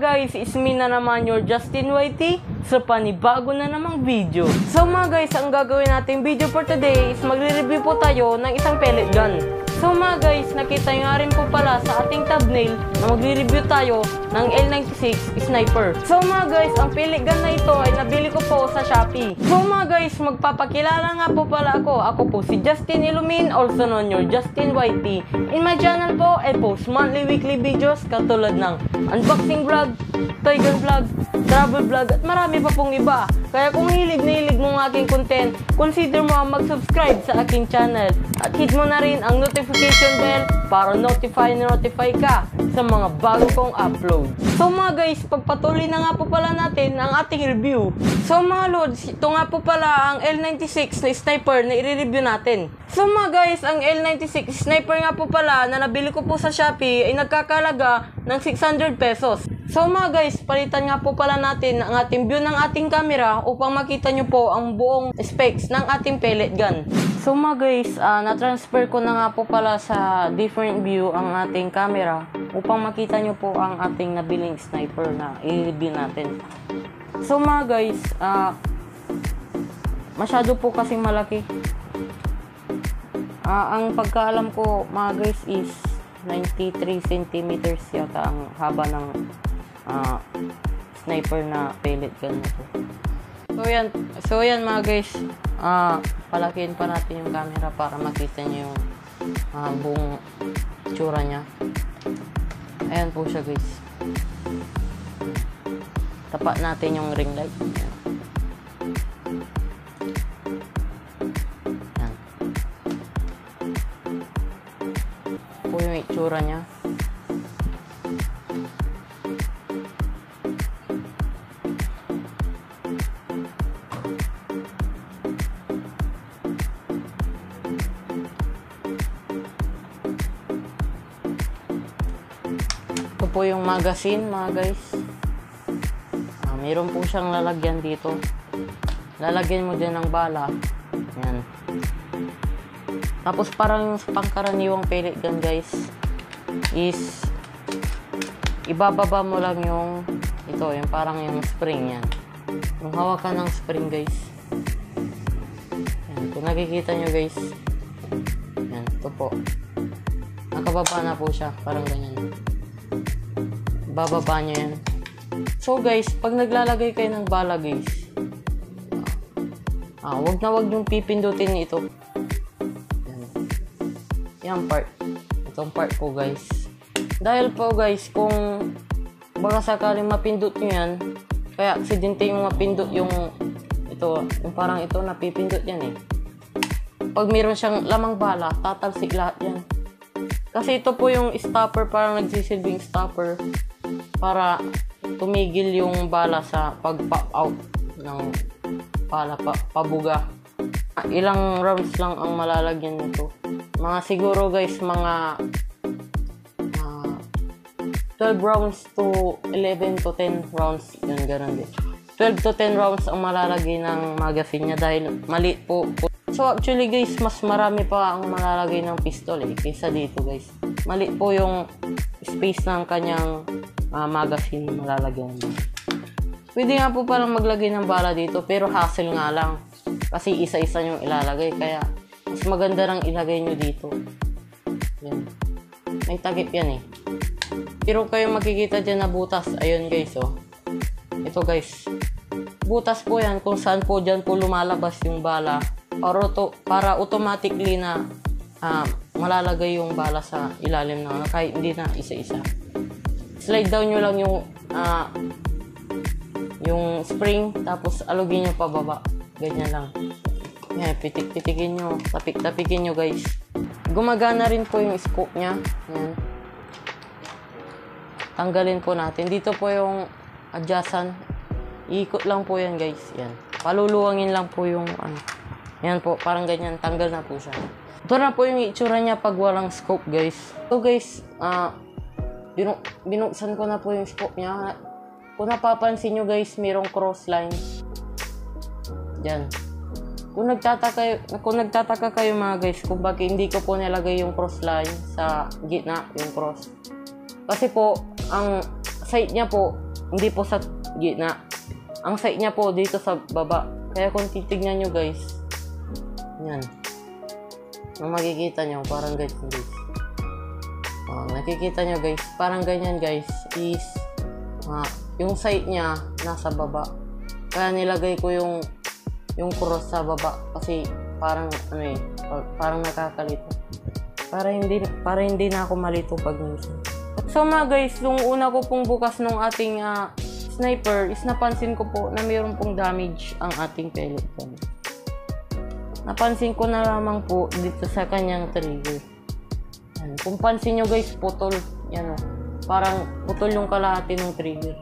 guys, it's me na naman, your Justin YT, sa panibago na namang video. So mga guys, ang gagawin natin video for today is magre-review po tayo ng isang pellet gun. So mga guys, nakita nyo nga rin po pala sa ating thumbnail na magre-review tayo ng L96 Sniper. So mga guys, ang pellet gun na ito ay nabili ko po sa Shopee. So mga guys, magpapakilala nga po pala ako. Ako po si Justin Ilumin, also known your Justin YT. In my channel po, I post monthly, weekly videos katulad ng unboxing vlog, toy gun vlog, travel vlog, at marami pa pong iba. Kaya kung hilig na hilig mo ang aking content, consider mo ang mag-subscribe sa aking channel. At hit mo na rin ang notification bell para notify ka sa mga bago kong upload. So mga guys, pagpatuloy na nga po pala natin ang ating review. So mga lods, ito nga po pala ang L96 na sniper na i-review natin. So mga guys, ang L96 sniper nga po pala na nabili ko po sa Shopee ay nagkakalaga ng 600 pesos. So mga guys, palitan nga po pala natin ang ating view ng ating camera upang makita nyo po ang buong specs ng ating pellet gun. So mga guys, na-transfer ko na nga po pala sa different view ang ating camera upang makita nyo po ang ating nabiling sniper na i-review natin. So mga guys, masyado po kasing malaki. Ang pagkaalam ko mga guys is 93 centimeters yata ang haba ng sniper na pellet gun na to. So yan mga guys, palakihin pa natin yung camera para makita nyo yung buong tsura nya. Ayan po siya guys. Tapat natin yung ring light. Ayan po yung itsura nya. Ito po yung magazine mga guys. Mayroon po siyang lalagyan dito. Lalagyan mo din ng bala. Yan. Tapos parang yung pangkaraniwang pellet gun guys is ibababa mo lang yung ito, yung parang yung spring yan. Yung hawakan ng spring guys. Yan. Kung nakikita nyo guys. Yan. Ito po. Nakababa na po siya. Parang ganyan. Bababa nyo yan. So guys, pag naglalagay kayo ng bala guys, wag na wag yung pipindutin ito. Yan part. Itong part po guys. Dahil po guys, kung baka sakaling mapindot nyo yan, kaya aksidente yung mapindot yung ito, yung parang ito napipindot yan eh. Pag meron siyang lamang bala, tatalsik lahat yan. Kasi ito po yung stopper, parang nagsisilbing stopper para tumigil yung bala sa pag-pop out ng bala, pabuga. Ilang rounds lang ang malalagyan nito. Mga siguro guys, mga 12 rounds to 11 to 10 rounds. Yun, ganun din. 12 to 10 rounds ang malalagay ng magazine niya dahil maliit po. So actually guys, mas marami pa ang malalagay ng pistol kaysa dito guys. Maliit po yung space ng kanyang magazine malalagyan. Pwede nga po palang maglagay ng bala dito pero hassle nga lang kasi isa-isa yung ilalagay, kaya mas maganda lang ilagay nyo dito. Yan. May takip yan pero kayo makikita dyan na butas. Ayun guys ito guys, butas po yan kung saan po dyan po lumalabas yung bala para automatically na malalagay yung bala sa ilalim na kahit hindi na isa-isa. Slide down nyo lang yung spring, tapos alugin nyo pababa. Ganyan lang. Yan, pitik-pitikin nyo, tapik-tapikin nyo guys. Gumagana rin po yung scope nya. Yan. Tanggalin po natin. Dito po yung adjacent. Iikot lang po yan guys. Yan. Paluluwangin lang po yung yan po, parang ganyan. Tanggal na po siya. Ito na po yung itsura nya pag walang scope guys. So guys, binuksan ko na po yung scope niya. Kung napapansin nyo guys, mayroong cross line. Yan. Kung nagtataka kayo mga guys, kung bakit hindi ko po nilagay yung cross line sa gitna, yung cross. Kasi po, ang side niya po, Hindi po sa gitna. Ang sight niya po dito sa baba. Kaya kung titignan nyo guys, yan. Kung makikita nyo, parang ganyan guys. Nakikita nyo guys, parang ganyan guys, is yung sight niya nasa baba. Kaya nilagay ko yung cross sa baba kasi parang parang nakakalito. Para hindi na ako malito pag minsan. So mga guys, yung una ko pong bukas ng ating sniper is napansin ko po na mayroon pong damage ang ating pellet gun. Napansin ko na lamang po dito sa kanyang trigger. Yan. Kung pansin nyo guys, putol. Yan o. Parang putol yung kalahati ng trigger.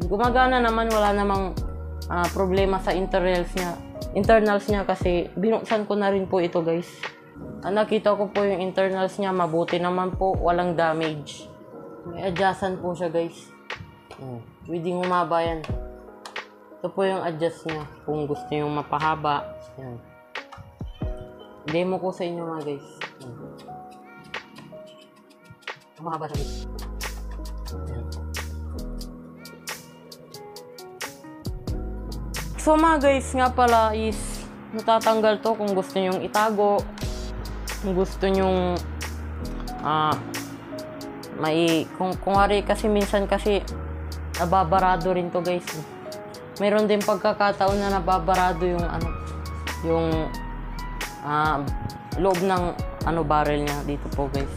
Gumagana naman, wala namang problema sa internals niya kasi binuksan ko na rin po ito guys. Nakita ko po yung internals niya, mabuti naman po, walang damage. May adjustan po siya guys. Pwede umaba yan. Ito po yung adjust niya kung gusto nyo mapahaba. Yan. Demo ko sa inyo mga guys. Mahaba siya guys. Yan. So mga guys nga pala is natatanggal to kung gusto nyong itago, kung gusto nyong kung hari kasi minsan kasi nababarado rin to guys. Meron din pagkakataon na nababarado yung loob ng barrel niya dito po guys.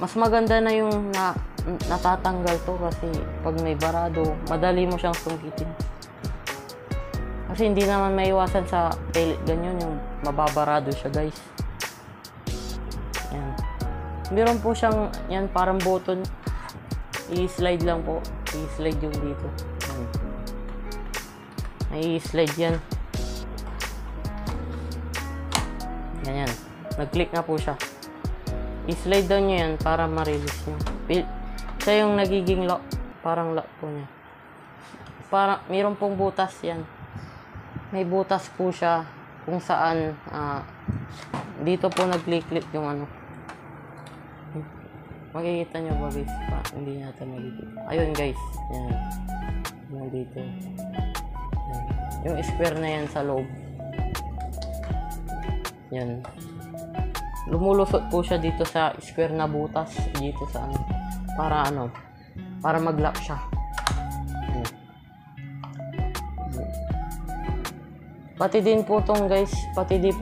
Mas maganda na yung natatanggal to kasi pag may barado, madali mo siyang sungkitin. Kasi hindi naman maiwasan sa pellet ganyan yung mababarado siya guys. Yan. Meron po siyang yan parang button. I-slide lang po. I-slide yung dito. Yan. I-slide yan. Ganyan. Nag-click na po siya. I-slide down nyo yan para ma-release nyo. Siya yung nagiging lock. Parang lock po niya. Meron pong butas yan. May butas po siya kung saan dito po nag-click yung makikita nyo ba guys? Hindi natin makikita. Ayun guys. Yan. Yan dito. Yan. Yung square na yan sa loob. Yan. Lumulusot po siya dito sa square na butas. Dito sa para mag-lock siya. Pati din po tong guys, pati din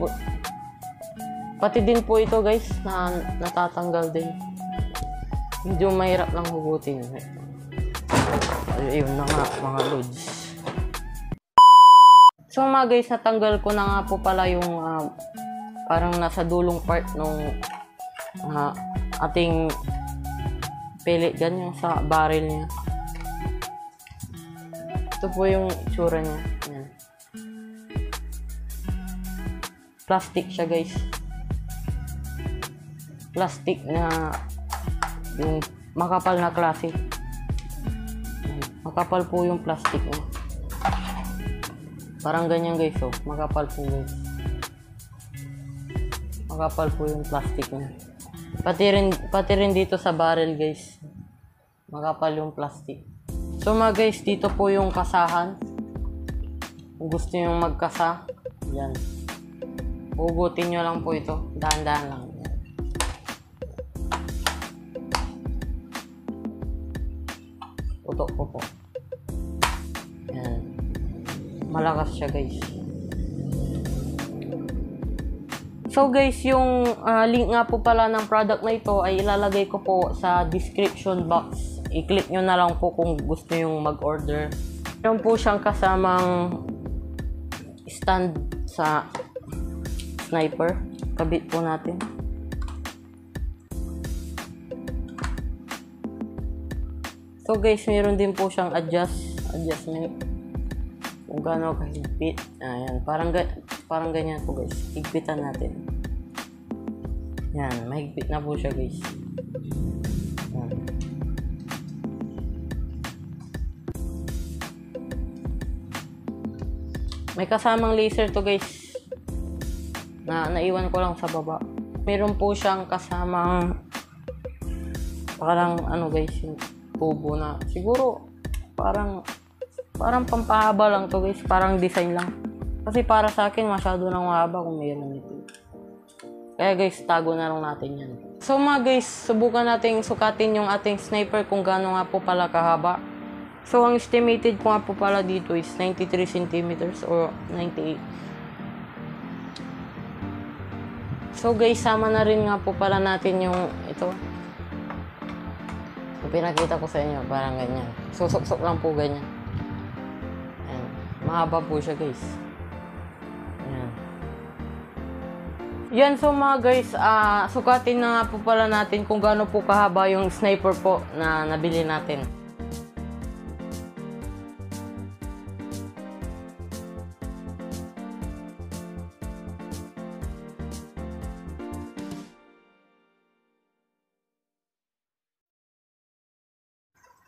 po ito guys na natatanggal din. Medyo mahirap lang hugutin. Ayun na nga mga loads. So mga guys, natanggal ko na nga po pala yung parang nasa dulong part nung ating pellet gun, yung sa barrel niya. Ito po yung itsura niya. Yan. Plastic siya guys. Plastic na yung makapal na klase. Makapal po yung plastic niya. Parang ganyan guys, oh. Makapal po guys. Makapal po yung plastic niya. Pati rin dito sa barrel guys. Makapal yung plastic. So mga guys, dito po yung kasahan. Kung gusto nyo magkasa, yan. Hugutin nyo lang po ito. Dahan-dahan lang. Putok po po. Yan. Malakas siya guys. So guys, yung link nga po pala ng product na ito ay ilalagay ko po sa description box. I-click nyo na lang po kung gusto yung mag-order. Meron po siyang kasamang stand sa sniper. Kabit po natin. So guys, meron din po siyang adjustment kung gaano kahigpit. Ayan, parang ganyan po guys. Higpitan natin. Yan, mahigpit na po siya guys. Yan. May kasamang laser to guys. Naiwan ko lang sa baba. Meron po siyang kasamang parang guys, tubo na. Siguro, parang pampahaba lang to guys. Parang design lang. Kasi para sa akin, masyado nang mahaba kung mayroon ito. Kaya guys, tago na lang natin yan. So mga guys, subukan natin sukatin yung ating sniper kung gaano nga po pala kahaba. So ang estimated ko nga po pala dito is 93 centimeters or 98. So guys, sama na rin nga po pala natin yung ito. So, pinakita ko sa inyo, parang ganyan. Susok-sok lang po ganyan. Ayan. Mahaba po siya guys. Ayan. Yan, so mga guys, sukatin na nga po pala natin kung gaano po kahaba yung sniper po na nabili natin.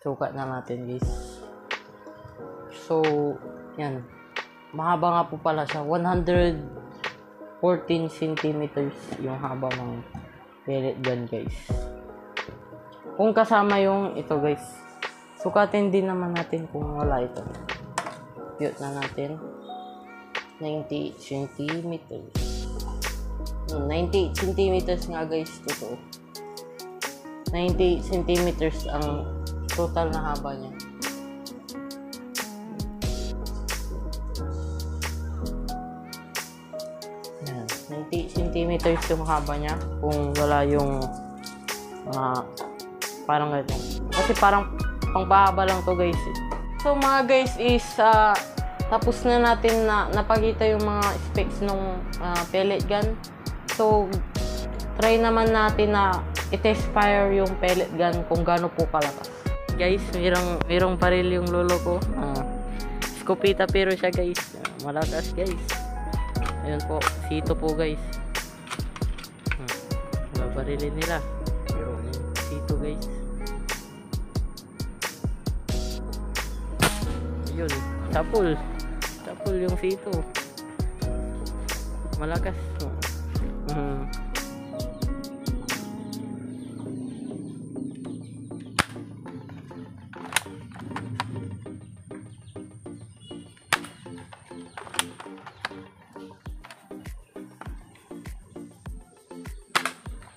Sukat na natin guys. So, yan. Mahaba nga po pala siya. 114 centimeters yung haba ng pellet gun guys. Kung kasama yung ito guys. Sukatin din naman natin kung wala ito. Cute na natin. 90 centimeters. 90 centimeters nga guys. Totoo. 90 centimeters ang total na haba niya. Ayan, 90 centimeters yung haba niya kung wala yung parang ganito. Kasi parang pangpahaba lang to guys. So mga guys is tapos na natin na napakita yung mga specs ng pellet gun. So try naman natin na i-test fire yung pellet gun kung gaano po kalakas. Guys, mayroong baril yung lolo ko. Escopeta pero siya guys. Malakas guys. Ayun po, sito po guys. Barilin nila. Pero sito guys. Ayun, tapol. Tapol yung sito. Malakas.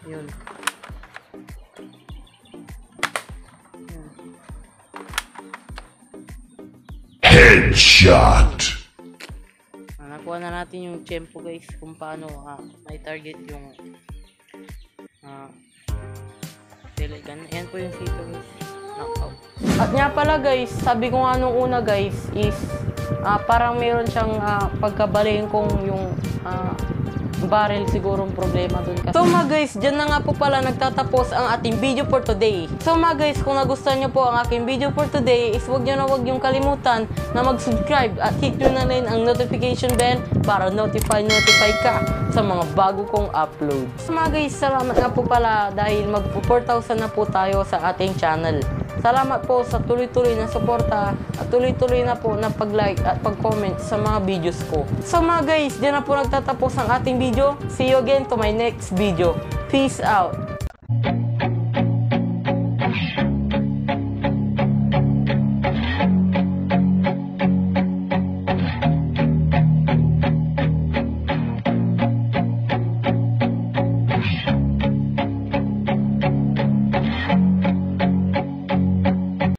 Yun. Headshot. Nakuha na natin yung tempo guys kung paano may target yung pellet gun. Ayan po yung sito guys. Knockout. At nga pala guys, sabi ko nga nung una guys is parang mayroon siyang pagkabaling kong yung barrel sigurong problema dun kasi. So mga guys, dyan na nga po pala nagtatapos ang ating video for today. So mga guys, kung nagustuhan nyo po ang aking video for today is huwag nyo yung kalimutan na mag-subscribe at hit nyo na rin ang notification bell para notify ka sa mga bago kong upload. So mga guys, salamat nga po pala dahil mag-4,000 na po tayo sa ating channel. Salamat po sa tuloy-tuloy na suporta at tuloy-tuloy na po na pag-like at pag-comment sa mga videos ko. So mga guys, diyan na po nagtatapos ang ating video. See you again to my next video. Peace out!